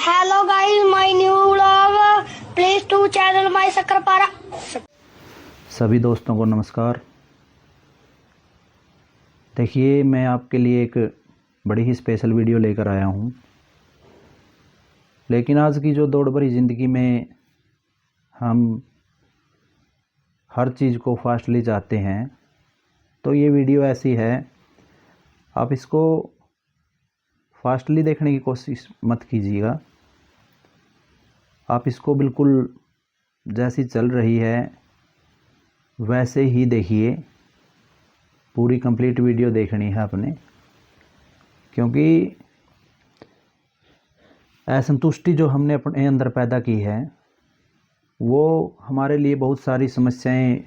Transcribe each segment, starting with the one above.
Hello guys, my new vlog. Please to channel my Sakarpara. सभी दोस्तों को नमस्कार। देखिए, मैं आपके लिए एक बड़ी ही स्पेशल वीडियो लेकर आया हूँ। लेकिन आज की जो दौड़ भरी ज़िंदगी में हम हर चीज़ को फास्टली चाहते हैं, तो ये वीडियो ऐसी है, आप इसको फास्टली देखने की कोशिश मत कीजिएगा। आप इसको बिल्कुल जैसी चल रही है वैसे ही देखिए। पूरी कंप्लीट वीडियो देखनी है आपने, क्योंकि असंतुष्टि जो हमने अपने अंदर पैदा की है वो हमारे लिए बहुत सारी समस्याएं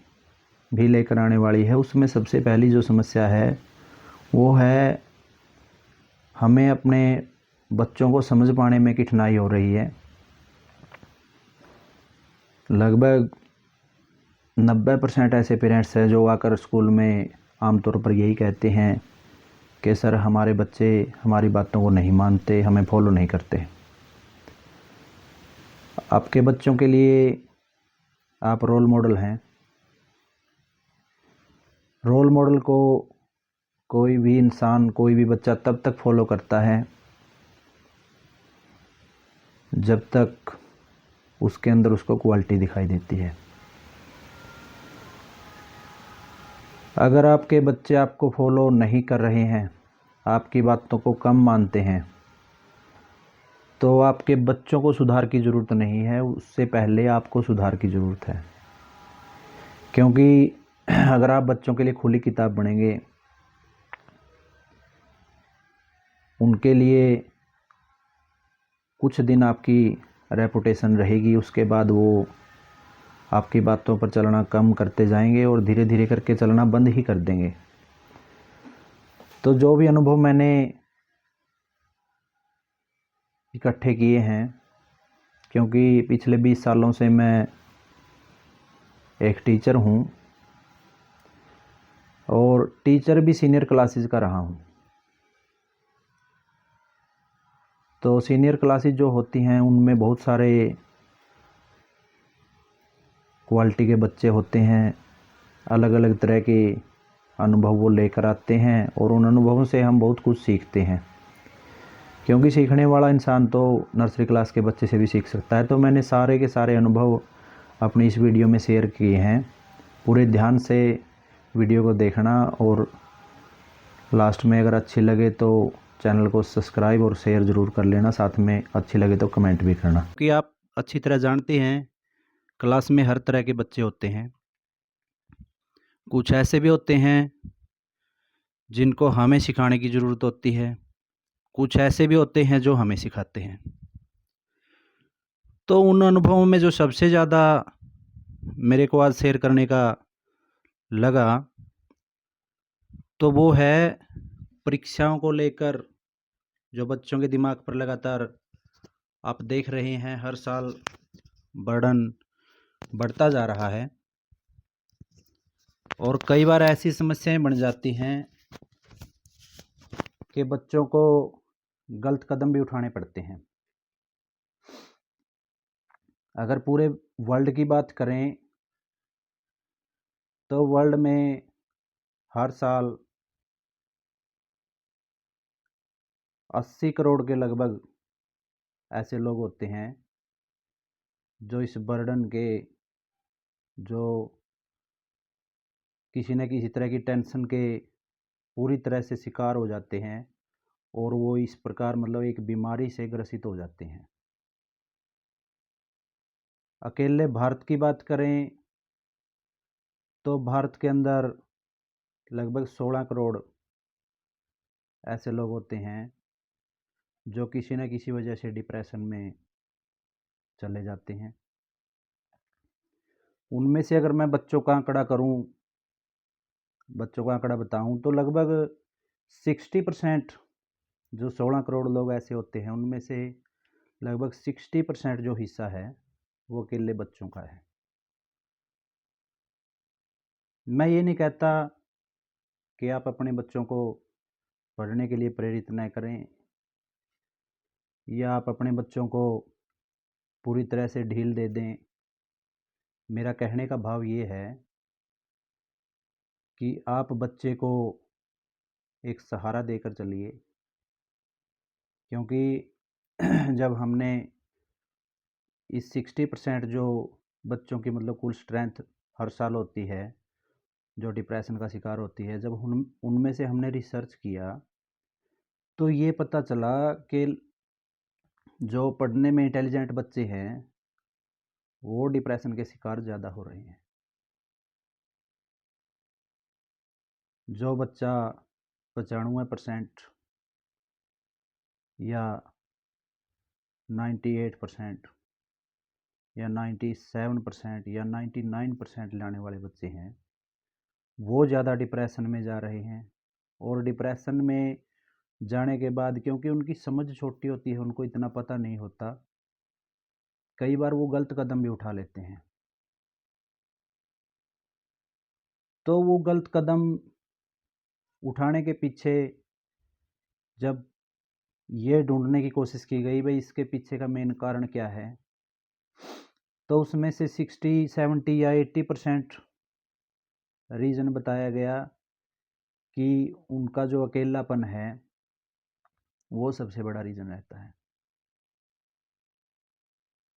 भी लेकर आने वाली है। उसमें सबसे पहली जो समस्या है वो है हमें अपने बच्चों को समझ पाने में कठिनाई हो रही है। लगभग 90% ऐसे पेरेंट्स हैं जो आकर स्कूल में आमतौर पर यही कहते हैं कि सर, हमारे बच्चे हमारी बातों को नहीं मानते, हमें फॉलो नहीं करते। आपके बच्चों के लिए आप रोल मॉडल हैं। रोल मॉडल को कोई भी इंसान, कोई भी बच्चा तब तक फॉलो करता है जब तक उसके अंदर उसको क्वालिटी दिखाई देती है। अगर आपके बच्चे आपको फॉलो नहीं कर रहे हैं, आपकी बातों को कम मानते हैं, तो आपके बच्चों को सुधार की ज़रूरत नहीं है, उससे पहले आपको सुधार की ज़रूरत है। क्योंकि अगर आप बच्चों के लिए खुली किताब बनेंगे, उनके लिए कुछ दिन आपकी रेपुटेशन रहेगी, उसके बाद वो आपकी बातों पर चलना कम करते जाएंगे और धीरे धीरे करके चलना बंद ही कर देंगे। तो जो भी अनुभव मैंने इकट्ठे किए हैं, क्योंकि पिछले 20 सालों से मैं एक टीचर हूँ और टीचर भी सीनियर क्लासेस का रहा हूँ। तो सीनियर क्लासेस जो होती हैं उनमें बहुत सारे क्वालिटी के बच्चे होते हैं। अलग अलग तरह के अनुभव वो लेकर आते हैं और उन अनुभवों से हम बहुत कुछ सीखते हैं, क्योंकि सीखने वाला इंसान तो नर्सरी क्लास के बच्चे से भी सीख सकता है। तो मैंने सारे के सारे अनुभव अपनी इस वीडियो में शेयर किए हैं। पूरे ध्यान से वीडियो को देखना और लास्ट में अगर अच्छी लगे तो चैनल को सब्सक्राइब और शेयर ज़रूर कर लेना। साथ में अच्छी लगे तो कमेंट भी करना। क्योंकि आप अच्छी तरह जानते हैं, क्लास में हर तरह के बच्चे होते हैं। कुछ ऐसे भी होते हैं जिनको हमें सिखाने की ज़रूरत होती है, कुछ ऐसे भी होते हैं जो हमें सिखाते हैं। तो उन अनुभवों में जो सबसे ज़्यादा मेरे को आज शेयर करने का लगा, तो वो है परीक्षाओं को लेकर जो बच्चों के दिमाग पर लगातार आप देख रहे हैं, हर साल बर्डन बढ़ता जा रहा है और कई बार ऐसी समस्याएं बन जाती हैं कि बच्चों को गलत कदम भी उठाने पड़ते हैं। अगर पूरे वर्ल्ड की बात करें तो वर्ल्ड में हर साल 80 करोड़ के लगभग ऐसे लोग होते हैं जो इस बर्डन के, जो किसी न किसी तरह की टेंशन के पूरी तरह से शिकार हो जाते हैं और वो इस प्रकार मतलब एक बीमारी से ग्रसित हो जाते हैं। अकेले भारत की बात करें तो भारत के अंदर लगभग 16 करोड़ ऐसे लोग होते हैं जो किसी न किसी वजह से डिप्रेशन में चले जाते हैं। उनमें से अगर मैं बच्चों का आंकड़ा बताऊं तो लगभग 60%, जो 16 करोड़ लोग ऐसे होते हैं उनमें से लगभग 60% जो हिस्सा है वो अकेले बच्चों का है। मैं ये नहीं कहता कि आप अपने बच्चों को पढ़ने के लिए प्रेरित न करें या आप अपने बच्चों को पूरी तरह से ढील दे दें। मेरा कहने का भाव ये है कि आप बच्चे को एक सहारा देकर चलिए, क्योंकि जब हमने इस 60% जो बच्चों की मतलब कुल स्ट्रेंथ हर साल होती है जो डिप्रेशन का शिकार होती है, जब उनमें से हमने रिसर्च किया तो ये पता चला कि जो पढ़ने में इंटेलिजेंट बच्चे हैं वो डिप्रेशन के शिकार ज़्यादा हो रहे हैं। जो बच्चा 95% या 98% या 97% या 99% लाने वाले बच्चे हैं वो ज़्यादा डिप्रेशन में जा रहे हैं। और डिप्रेशन में जाने के बाद क्योंकि उनकी समझ छोटी होती है, उनको इतना पता नहीं होता, कई बार वो गलत कदम भी उठा लेते हैं। तो वो गलत कदम उठाने के पीछे जब ये ढूंढने की कोशिश की गई भाई इसके पीछे का मेन कारण क्या है, तो उसमें से 60, 70 या 80% रीज़न बताया गया कि उनका जो अकेलापन है वो सबसे बड़ा रीज़न रहता है।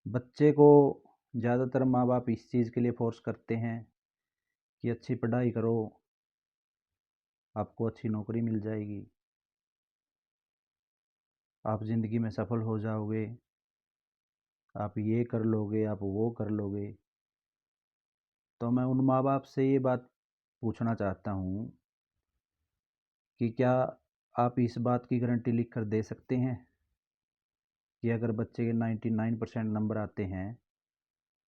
बच्चे को ज़्यादातर माँ बाप इस चीज़ के लिए फोर्स करते हैं कि अच्छी पढ़ाई करो, आपको अच्छी नौकरी मिल जाएगी, आप ज़िंदगी में सफल हो जाओगे, आप ये कर लोगे, आप वो कर लोगे। तो मैं उन माँ बाप से ये बात पूछना चाहता हूँ कि क्या आप इस बात की गारंटी लिख कर दे सकते हैं कि अगर बच्चे के 99% नंबर आते हैं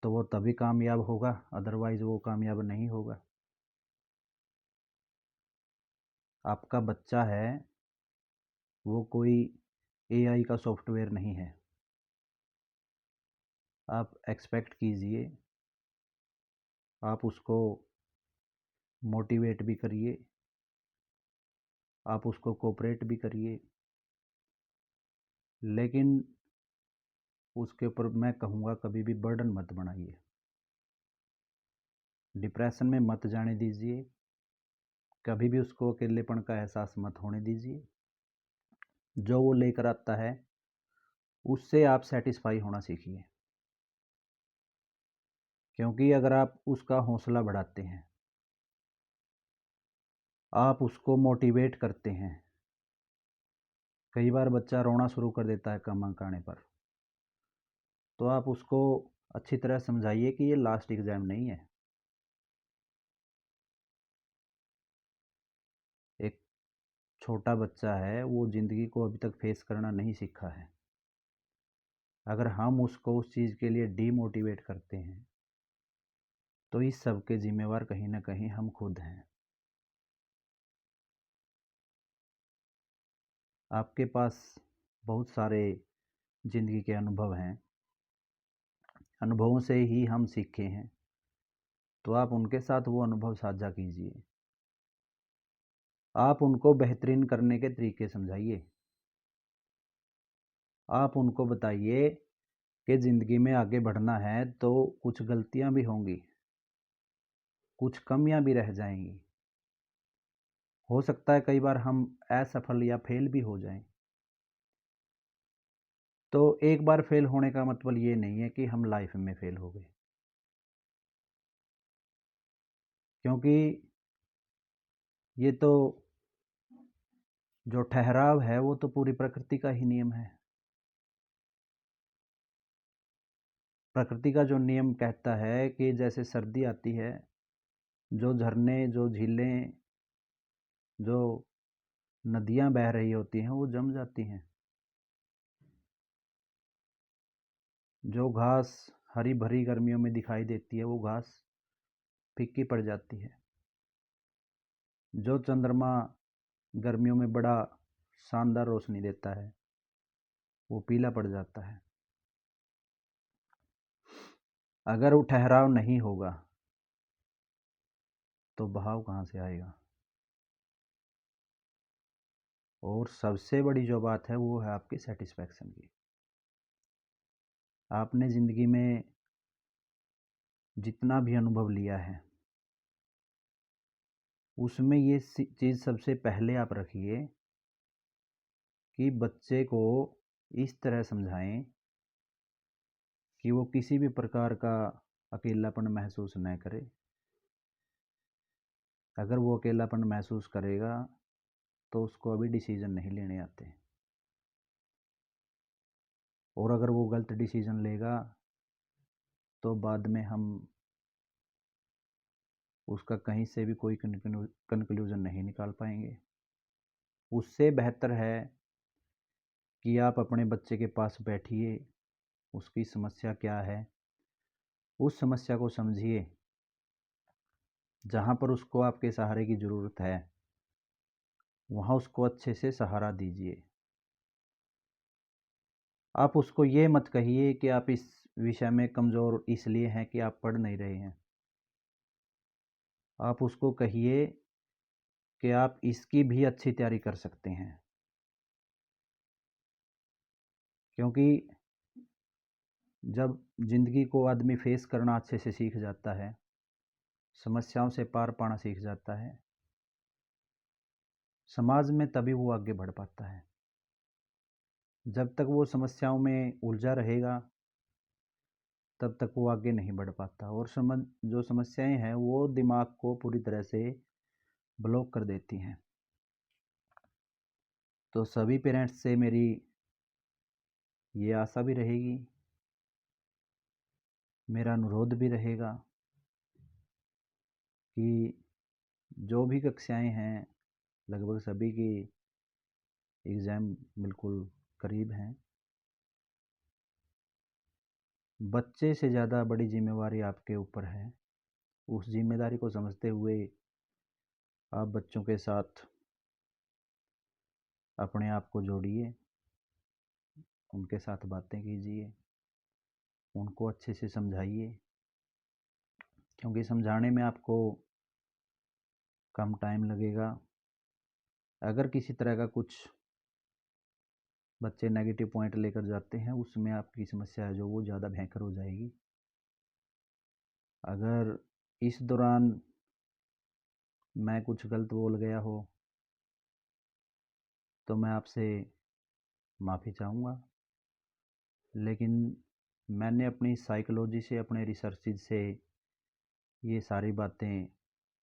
तो वो तभी कामयाब होगा, अदरवाइज़ वो कामयाब नहीं होगा। आपका बच्चा है वो कोई एआई का सॉफ्टवेयर नहीं है। आप एक्सपेक्ट कीजिए, आप उसको मोटिवेट भी करिए, आप उसको कोऑपरेट भी करिए, लेकिन उसके ऊपर मैं कहूँगा कभी भी बर्डन मत बनाइए, डिप्रेशन में मत जाने दीजिए, कभी भी उसको अकेलेपन का एहसास मत होने दीजिए। जो वो लेकर आता है उससे आप सेटिस्फाई होना सीखिए, क्योंकि अगर आप उसका हौसला बढ़ाते हैं, आप उसको मोटिवेट करते हैं, कई बार बच्चा रोना शुरू कर देता है कम अंक आने पर, तो आप उसको अच्छी तरह समझाइए कि ये लास्ट एग्ज़ाम नहीं है। एक छोटा बच्चा है वो ज़िंदगी को अभी तक फेस करना नहीं सीखा है। अगर हम उसको उस चीज़ के लिए डीमोटिवेट करते हैं तो इस सब के ज़िम्मेवार कहीं न कहीं हम खुद हैं। आपके पास बहुत सारे ज़िंदगी के अनुभव हैं, अनुभवों से ही हम सीखे हैं, तो आप उनके साथ वो अनुभव साझा कीजिए। आप उनको बेहतरीन करने के तरीके समझाइए। आप उनको बताइए कि ज़िंदगी में आगे बढ़ना है तो कुछ गलतियाँ भी होंगी, कुछ कमियाँ भी रह जाएँगी। हो सकता है कई बार हम असफल या फेल भी हो जाएँ। तो एक बार फेल होने का मतलब ये नहीं है कि हम लाइफ में फेल हो गए, क्योंकि ये तो जो ठहराव है वो तो पूरी प्रकृति का ही नियम है। प्रकृति का जो नियम कहता है कि जैसे सर्दी आती है, जो झरने, जो झीलें, जो नदियाँ बह रही होती हैं वो जम जाती हैं। जो घास हरी भरी गर्मियों में दिखाई देती है वो घास फीकी पड़ जाती है। जो चंद्रमा गर्मियों में बड़ा शानदार रोशनी देता है वो पीला पड़ जाता है। अगर वो ठहराव नहीं होगा तो बहाव कहाँ से आएगा। और सबसे बड़ी जो बात है वो है आपकी सेटिस्फैक्शन की। आपने ज़िंदगी में जितना भी अनुभव लिया है उसमें ये चीज़ सबसे पहले आप रखिए कि बच्चे को इस तरह समझाएं कि वो किसी भी प्रकार का अकेलापन महसूस न करे। अगर वो अकेलापन महसूस करेगा तो उसको अभी डिसीज़न नहीं लेने आते, और अगर वो गलत डिसीज़न लेगा तो बाद में हम उसका कहीं से भी कोई कंक्लूजन नहीं निकाल पाएंगे। उससे बेहतर है कि आप अपने बच्चे के पास बैठिए, उसकी समस्या क्या है उस समस्या को समझिए, जहाँ पर उसको आपके सहारे की ज़रूरत है वहाँ उसको अच्छे से सहारा दीजिए। आप उसको ये मत कहिए कि आप इस विषय में कमज़ोर इसलिए हैं कि आप पढ़ नहीं रहे हैं। आप उसको कहिए कि आप इसकी भी अच्छी तैयारी कर सकते हैं, क्योंकि जब ज़िंदगी को आदमी फेस करना अच्छे से सीख जाता है, समस्याओं से पार पाना सीख जाता है, समाज में तभी वो आगे बढ़ पाता है। जब तक वो समस्याओं में उलझा रहेगा तब तक वो आगे नहीं बढ़ पाता, और जो समस्याएं हैं वो दिमाग को पूरी तरह से ब्लॉक कर देती हैं। तो सभी पेरेंट्स से मेरी ये आशा भी रहेगी, मेरा अनुरोध भी रहेगा कि जो भी कक्षाएं हैं लगभग सभी की एग्ज़ाम बिल्कुल करीब हैं। बच्चे से ज़्यादा बड़ी जिम्मेवारी आपके ऊपर है। उस जिम्मेदारी को समझते हुए आप बच्चों के साथ अपने आप को जोड़िए, उनके साथ बातें कीजिए, उनको अच्छे से समझाइए, क्योंकि समझाने में आपको कम टाइम लगेगा। अगर किसी तरह का कुछ बच्चे नेगेटिव पॉइंट लेकर जाते हैं उसमें आपकी समस्या है जो वो ज़्यादा भयंकर हो जाएगी। अगर इस दौरान मैं कुछ गलत बोल गया हो तो मैं आपसे माफ़ी चाहूँगा, लेकिन मैंने अपनी साइकोलॉजी से, अपने रिसर्चेज से ये सारी बातें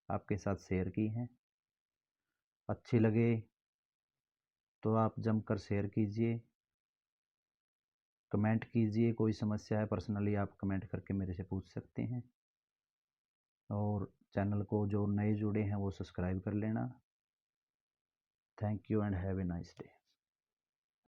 आपके साथ शेयर की हैं। अच्छी लगे तो आप जमकर शेयर कीजिए, कमेंट कीजिए। कोई समस्या है पर्सनली आप कमेंट करके मेरे से पूछ सकते हैं, और चैनल को जो नए जुड़े हैं वो सब्सक्राइब कर लेना। Thank you and have a nice day.